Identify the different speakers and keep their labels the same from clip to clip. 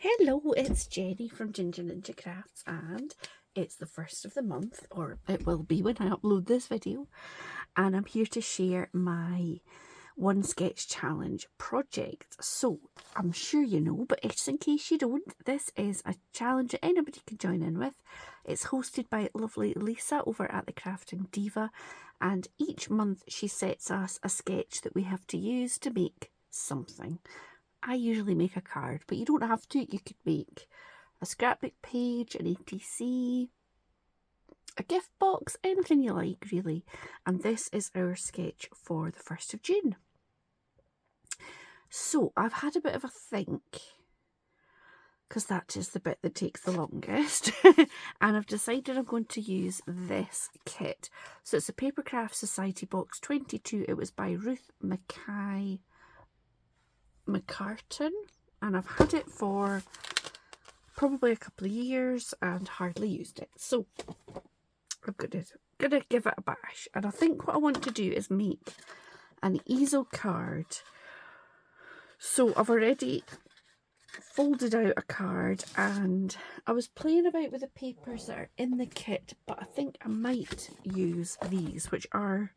Speaker 1: Hello, it's Jenny from Ginger Ninja Crafts, and it's the first of the month, or it will be when I upload this video, and I'm here to share my one sketch challenge project. So I'm sure you know, but just in case you don't, this is a challenge that anybody can join in with. It's hosted by lovely Lisa over at the Crafting Diva, and each month she sets us a sketch that we have to use to make something. I usually make a card, but you don't have to. You could make a scrapbook page, an ATC, a gift box, anything you like, really. And this is our sketch for the 1st of June. So I've had a bit of a think, because that is the bit that takes the longest. And I've decided I'm going to use this kit. So it's a Papercraft Society box 22. It was by Ruth McCartan, and I've had it for probably a couple of years and hardly used it, so I'm gonna give it a bash. And I think what I want to do is make an easel card. So I've already folded out a card, and I was playing about with the papers that are in the kit, but I think I might use these, which are,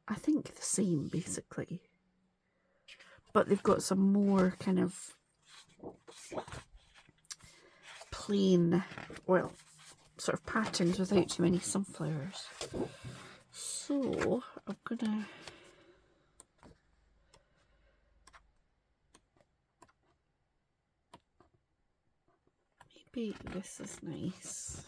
Speaker 1: I think, the same basically, but they've got some more kind of plain, well, sort of patterns without too many sunflowers. So I'm gonna maybe this is nice.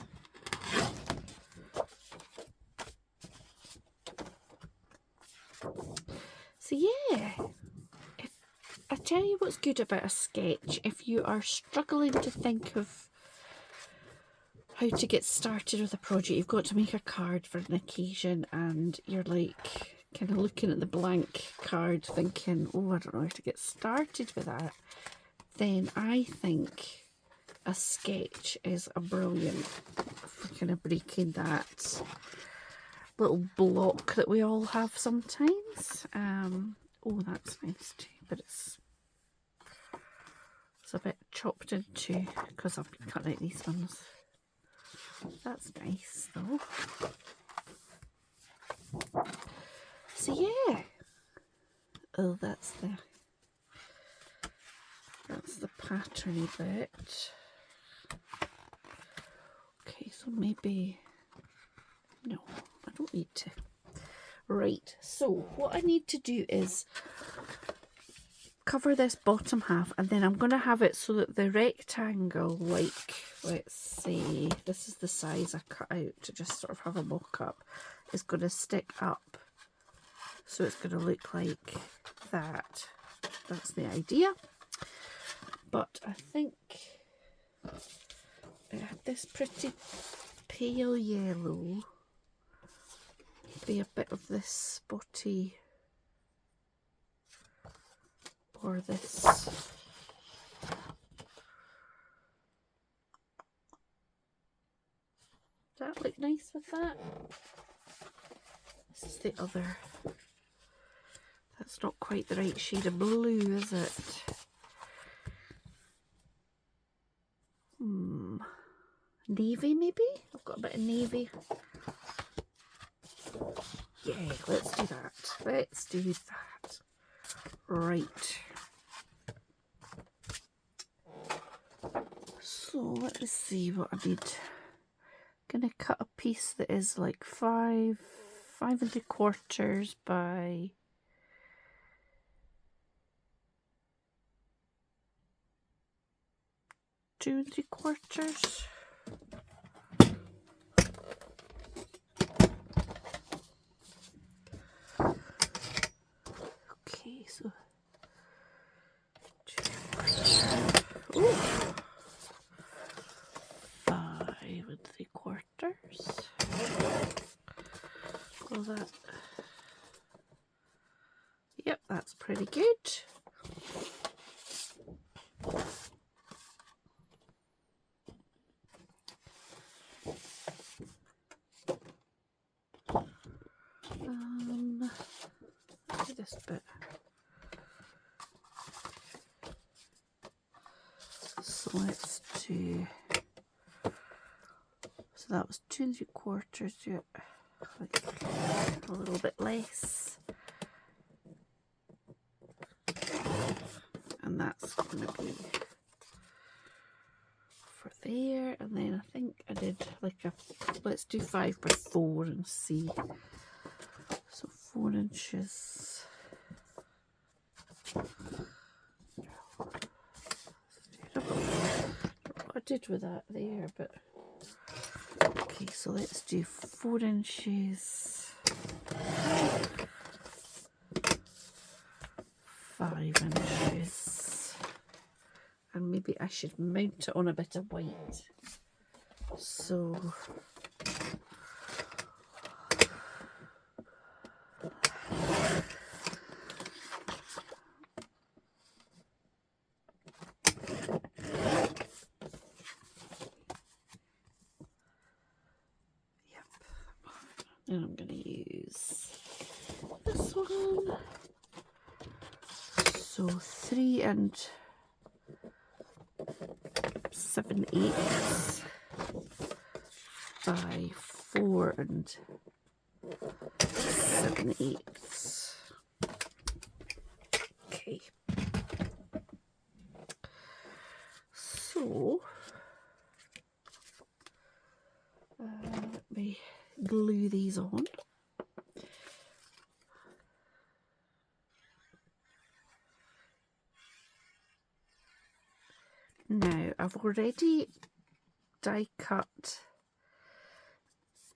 Speaker 1: So yeah, I tell you what's good about a sketch, if you are struggling to think of how to get started with a project, you've got to make a card for an occasion, and you're like kind of looking at the blank card thinking, oh, I don't know how to get started with that, then I think a sketch is a brilliant for kind of breaking that little block that we all have sometimes. Oh, that's nice too, but it's a bit chopped into because I've cut out these ones. That's nice though. So yeah. Oh, that's the patterny bit. Okay, so maybe no, I don't need to. Right, so what I need to do is cover this bottom half, and then I'm going to have it so that the rectangle, like, let's say this is the size I cut out to just sort of have a mock-up, is going to stick up, so it's going to look like that. That's the idea. But I think I had this pretty pale yellow, be a bit of this spotty, or this does that look nice with that? This is the other. That's not quite the right shade of blue, is it? Navy maybe? I've got a bit of navy. Yeah, let's do that. Let's do that. Right. So let me see what I need. I'm gonna cut a piece that is like 5 3/4 by 2 3/4. Okay, so 2 3/4. Ooh. 5 3/4. Well, that. Yep, that's pretty good. Do this bit. So let's do, so that was 2 3/4, yeah, like a little bit less. And that's going to be for there. And then I think I did like a, let's do 5x4 and see. So 4 inches. I don't know what I did with that there, but okay, so let's do 4 inches, 5 inches, and maybe I should mount it on a bit of white. So and I'm going to use this one. So 3 7/8 by 4 7/8. Okay. So let me glue these on. Now I've already die cut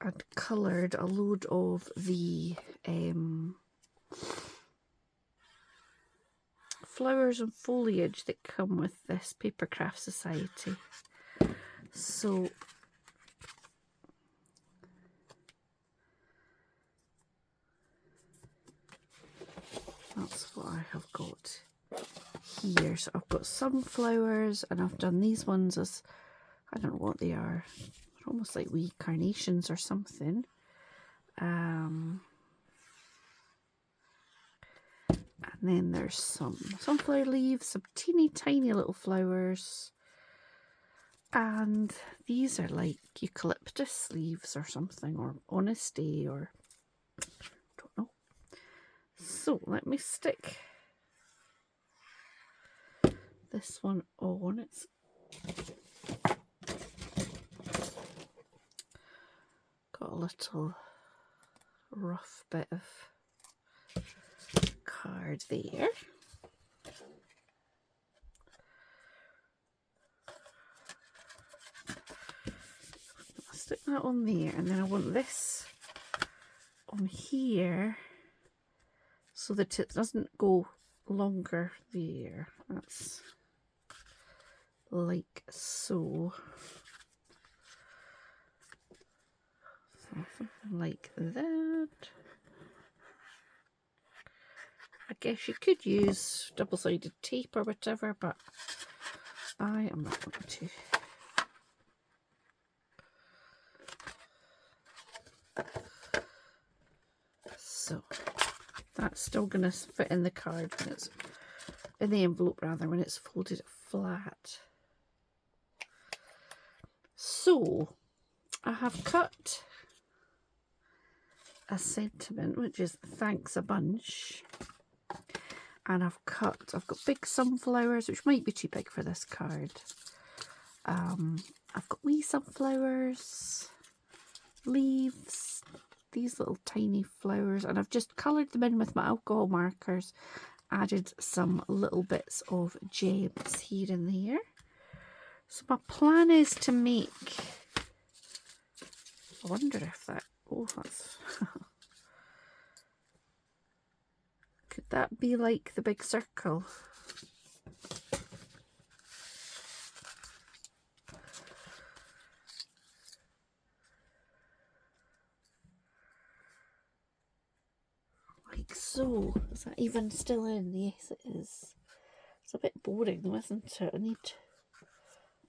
Speaker 1: and coloured a load of the flowers and foliage that come with this Papercraft Society. So that's what I have got here. So I've got sunflowers, and I've done these ones as, I don't know what they are. They're almost like wee carnations or something. And then there's some sunflower leaves, some teeny tiny little flowers. And these are like eucalyptus leaves or something, or honesty, or don't know. So let me stick this one on. It's got a little rough bit of card there. I'll stick that on there, and then I want this on here so that it doesn't go longer there. That's like so. So something like that. I guess you could use double-sided tape or whatever, but I am not going to. So that's still going to fit in the card when it's in the envelope, rather, when it's folded flat. So I have cut a sentiment, which is thanks a bunch, and I've got big sunflowers, which might be too big for this card. I've got wee sunflowers, leaves, these little tiny flowers, and I've just coloured them in with my alcohol markers, added some little bits of gems here and there. So my plan is to make, I wonder if that, oh, that's could that be like the big circle? Like so. Is that even still in? Yes, it is. It's a bit boring though, isn't it?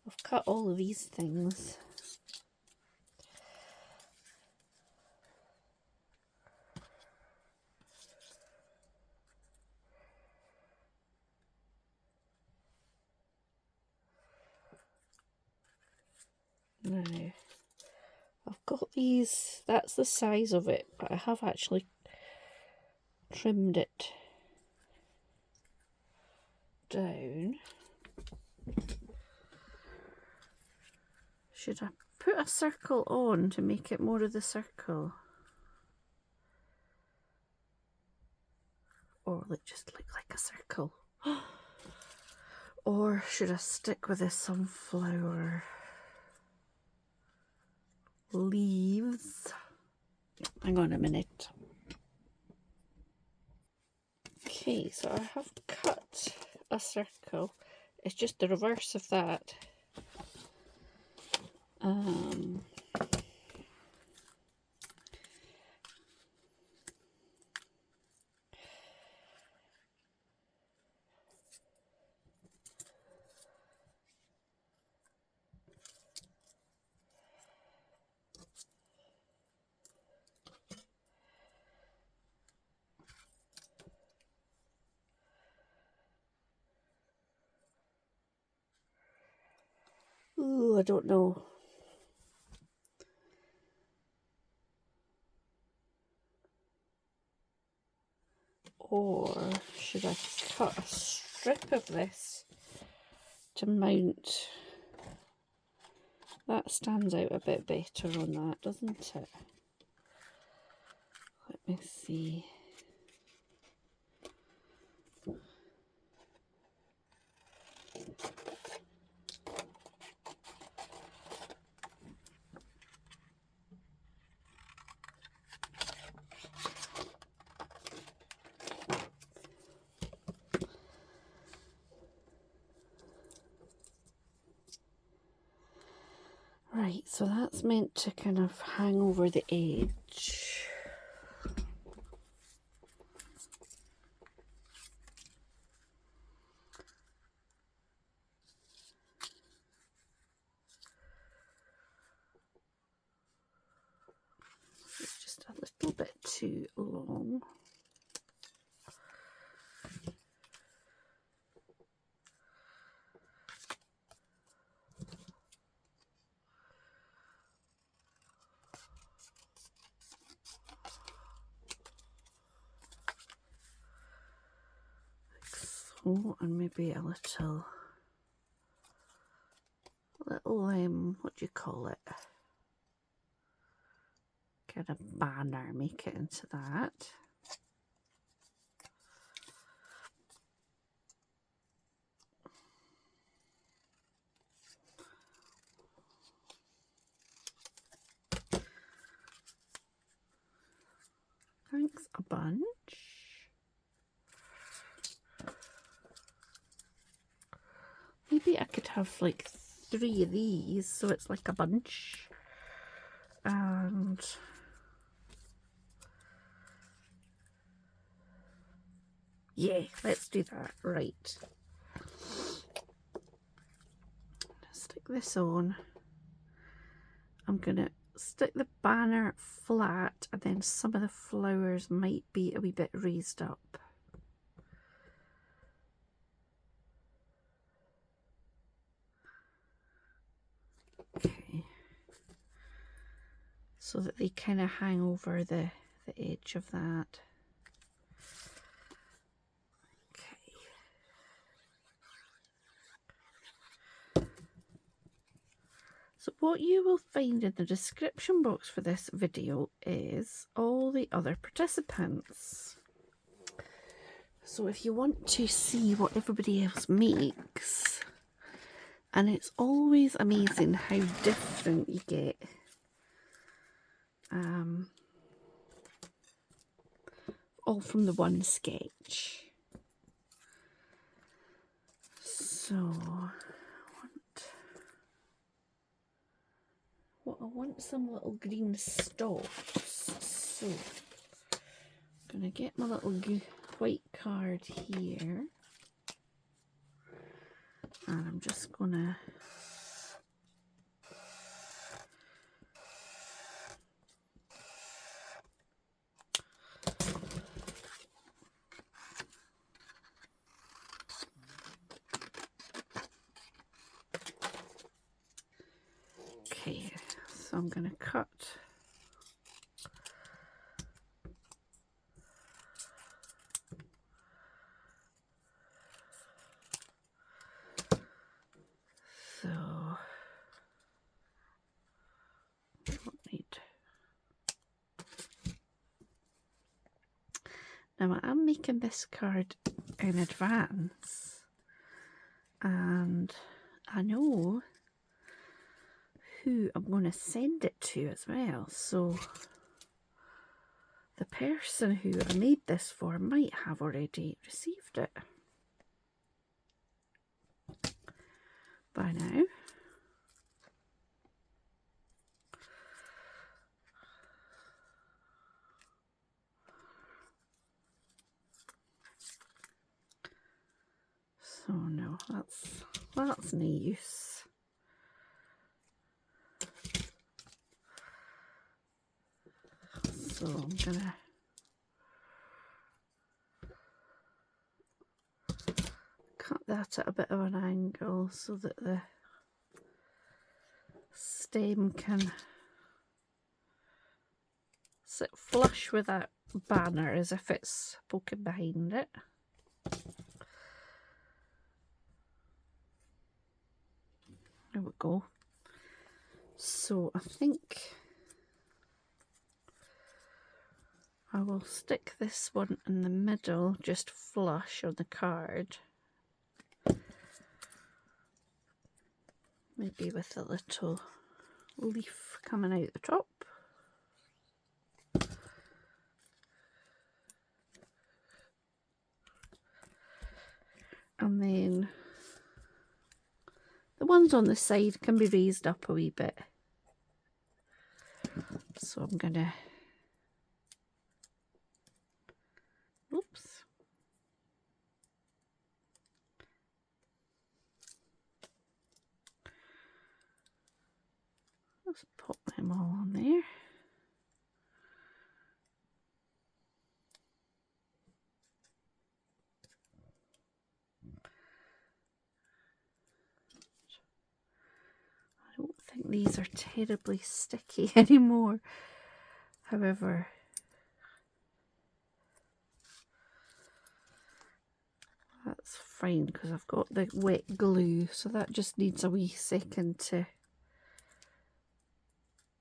Speaker 1: I've cut all of these things. Now, I've got these, that's the size of it, but I have actually trimmed it down. Should I put a circle on to make it more of the circle? Or will it just look like a circle? Or should I stick with the sunflower leaves? Hang on a minute. Okay, so I have cut a circle. It's just the reverse of that. Ooh, I don't know. Or should I cut a strip of this to mount? That stands out a bit better on that, doesn't it? Let me see. Right, so that's meant to kind of hang over the edge. It's just a little bit too long. Oh, and maybe a little, what do you call it? Kind of banner, make it into that. Thanks a bunch. Maybe I could have like 3 of these, so it's like a bunch. And yeah, let's do that. Right. Stick this on. I'm gonna stick the banner flat, and then some of the flowers might be a wee bit raised up. Okay. So that they kind of hang over the edge of that. So what you will find in the description box for this video is all the other participants. So if you want to see what everybody else makes, and it's always amazing how different you get. All from the one sketch. So I want some little green stalks. So I'm gonna get my little white card here, and I'm just gonna okay. So I'm going to cut so don't need. Now I'm making this card in advance and I know who I'm going to send it to as well, so the person who I made this for might have already received it by now. So no, that's no use. So I'm gonna cut that at a bit of an angle so that the stem can sit flush with that banner as if it's poking behind it. There we go. So I think I will stick this one in the middle, just flush on the card. Maybe with a little leaf coming out the top. And then the ones on the side can be raised up a wee bit. So I'm gonna, oops. Let's pop them all on there. I don't think these are terribly sticky anymore. However, that's fine because I've got the wet glue, so that just needs a wee second to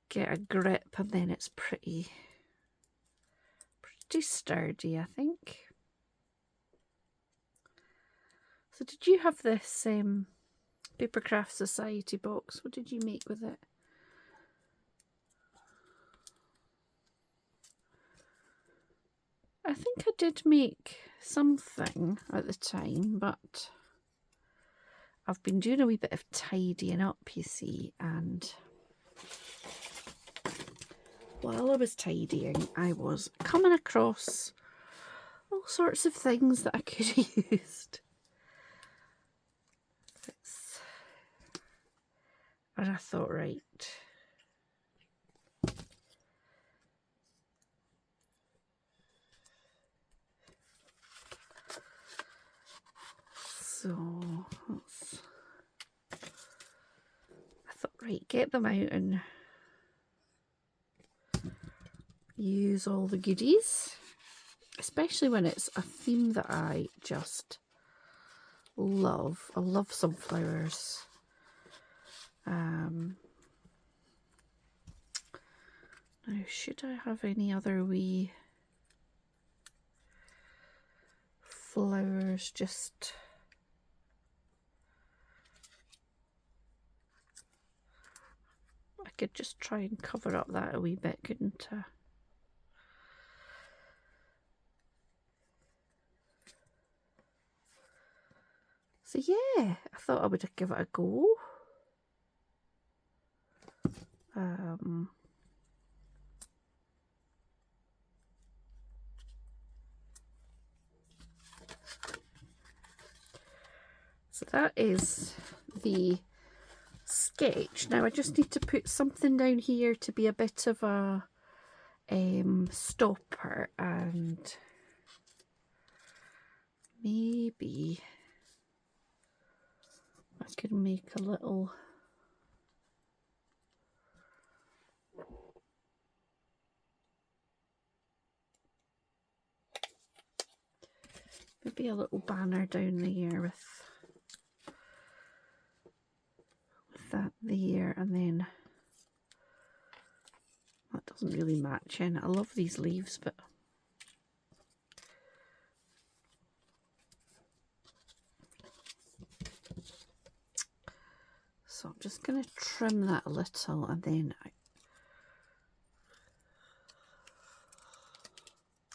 Speaker 1: get a grip, and then it's pretty sturdy, I think. So did you have this Papercraft Society box? What did you make with it? I think I did make something at the time, but I've been doing a wee bit of tidying up, you see, and while I was tidying, I was coming across all sorts of things that I could have used. And I thought, right, so I thought, right, get them out and use all the goodies, especially when it's a theme that I just love. I love sunflowers. Now, should I have any other wee flowers? Just I could just try and cover up that a wee bit, couldn't I? So yeah, I thought I would give it a go. So that is the sketch. Now I just need to put something down here to be a bit of a stopper, and maybe I could make a little Maybe a little banner down there with that there, and then that doesn't really match in. I love these leaves, but so I'm just going to trim that a little, and then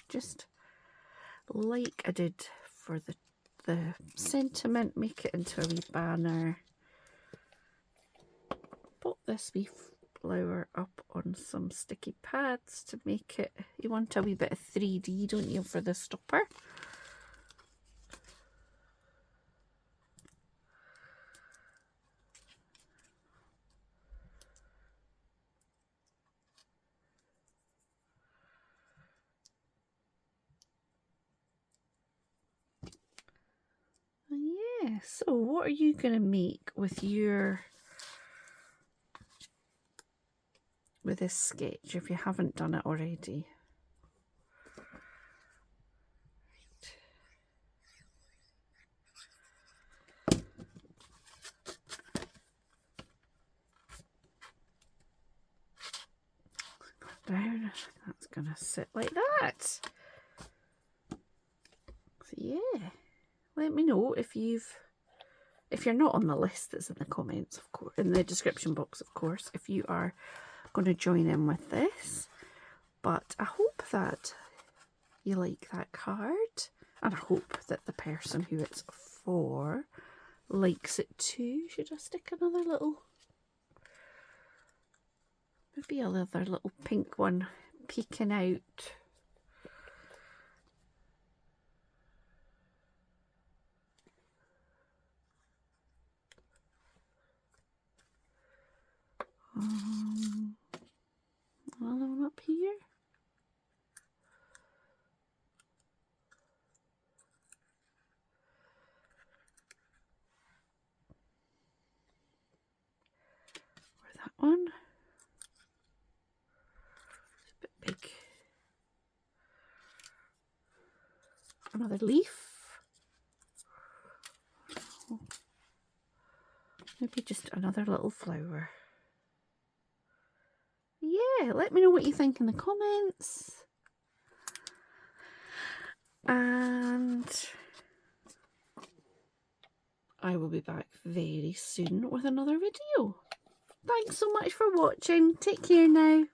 Speaker 1: just like I did for the sentiment, make it into a wee banner. Put this wee flower up on some sticky pads to make it, you want a wee bit of 3D, don't you, for the stopper? Yeah, so what are you going to make with this sketch if you haven't done it already? Down, that's going to sit like that. So yeah, let me know if you're not on the list that's in the comments, of course, in the description box, of course, if you are going to join in with this. But I hope that you like that card, and I hope that the person who it's for likes it too. Should I stick another little, maybe another little pink one peeking out? Another one up here. Or that one. It's a bit big. Another leaf. Maybe just another little flower. Yeah, let me know what you think in the comments. And I will be back very soon with another video. Thanks so much for watching. Take care now.